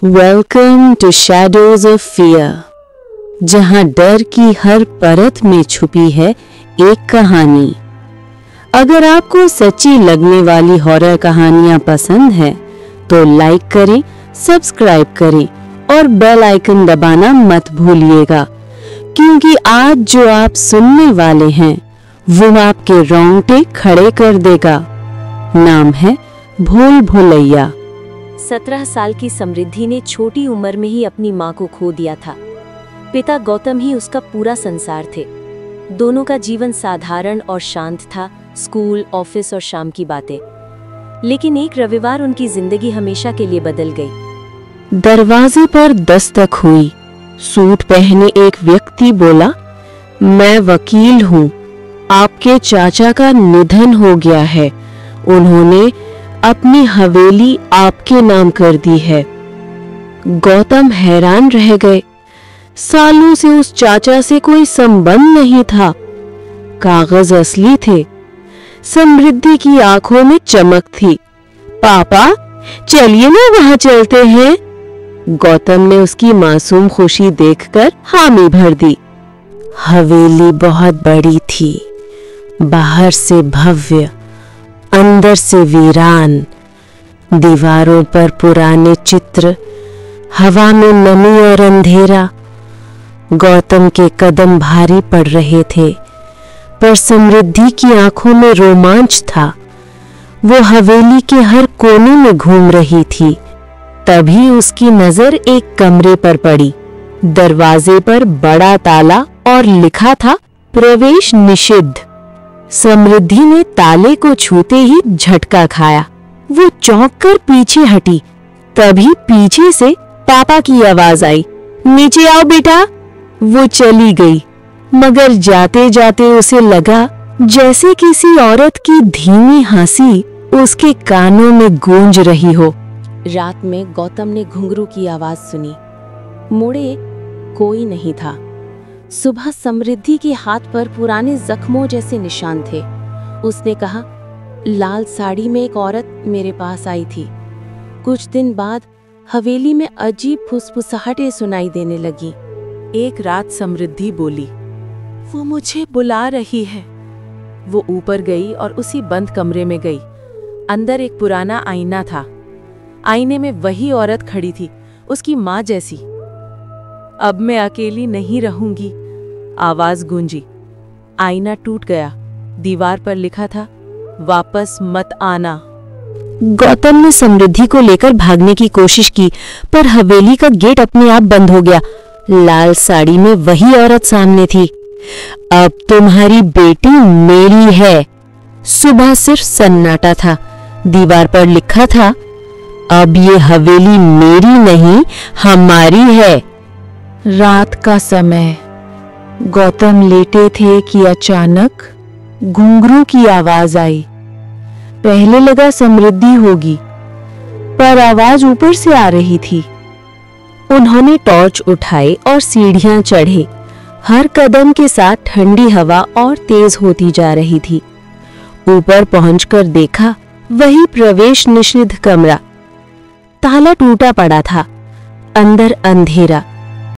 Welcome to shadows of fear, जहां डर की हर परत में छुपी है एक कहानी। अगर आपको सच्ची लगने वाली हॉरर कहानियां पसंद है तो लाइक करें, सब्सक्राइब करें और बेल आइकन दबाना मत भूलिएगा, क्योंकि आज जो आप सुनने वाले हैं वो आपके रोंगटे खड़े कर देगा। नाम है भूल भुलैया। 17 साल की समृद्धि ने छोटी उम्र में ही अपनी मां को खो दिया था। पिता गौतम ही उसका पूरा संसार थे। दोनों का जीवन साधारण और शांत था, स्कूल, ऑफिस और शाम की बातें। लेकिन एक रविवार उनकी जिंदगी हमेशा के लिए बदल गई। दरवाजे पर दस्तक हुई। सूट पहने एक व्यक्ति बोला, मैं वकील हूँ, आपके चाचा का निधन हो गया है। उन्होंने अपनी हवेली आपके नाम कर दी है। गौतम हैरान रह गए। सालों से उस चाचा से कोई संबंध नहीं था। कागज असली थे। समृद्धि की आंखों में चमक थी। पापा, चलिए ना वहां चलते हैं। गौतम ने उसकी मासूम खुशी देखकर हामी भर दी। हवेली बहुत बड़ी थी, बाहर से भव्य, अंदर से वीरान। दीवारों पर पुराने चित्र, हवा में नमी और अंधेरा। गौतम के कदम भारी पड़ रहे थे, पर समृद्धि की आंखों में रोमांच था। वो हवेली के हर कोने में घूम रही थी। तभी उसकी नजर एक कमरे पर पड़ी। दरवाजे पर बड़ा ताला और लिखा था, प्रवेश निषिद्ध। समृद्धि ने ताले को छूते ही झटका खाया। वो चौंक कर पीछे हटी। तभी पीछे से पापा की आवाज आई, नीचे आओ बेटा। वो चली गई, मगर जाते जाते उसे लगा जैसे किसी औरत की धीमी हंसी उसके कानों में गूंज रही हो। रात में गौतम ने घुंघरू की आवाज सुनी। मुड़े, कोई नहीं था। सुबह समृद्धि के हाथ पर पुराने जख्मों जैसे निशान थे। उसने कहा, लाल साड़ी में एक औरत मेरे पास आई थी। कुछ दिन बाद हवेली में अजीब फुसफुसाहटें सुनाई देने लगी। एक रात समृद्धि बोली, वो मुझे बुला रही है। वो ऊपर गई और उसी बंद कमरे में गई। अंदर एक पुराना आईना था। आईने में वही औरत खड़ी थी, उसकी माँ जैसी। अब मैं अकेली नहीं रहूंगी, आवाज गूंजी। आईना टूट गया। दीवार पर लिखा था, वापस मत आना। गौतम ने समृद्धि को लेकर भागने की कोशिश की, पर हवेली का गेट अपने आप बंद हो गया। लाल साड़ी में वही औरत सामने थी। अब तुम्हारी बेटी मेरी है। सुबह सिर्फ सन्नाटा था। दीवार पर लिखा था, अब ये हवेली मेरी नहीं, हमारी है। रात का समय। गौतम लेटे थे कि अचानक घुंघरू की आवाज आई। पहले लगा समृद्धि होगी, पर आवाज ऊपर से आ रही थी। उन्होंने टॉर्च उठाई और सीढ़ियां चढ़े। हर कदम के साथ ठंडी हवा और तेज होती जा रही थी। ऊपर पहुंचकर देखा, वही प्रवेश निषिद्ध कमरा। ताला टूटा पड़ा था। अंदर अंधेरा।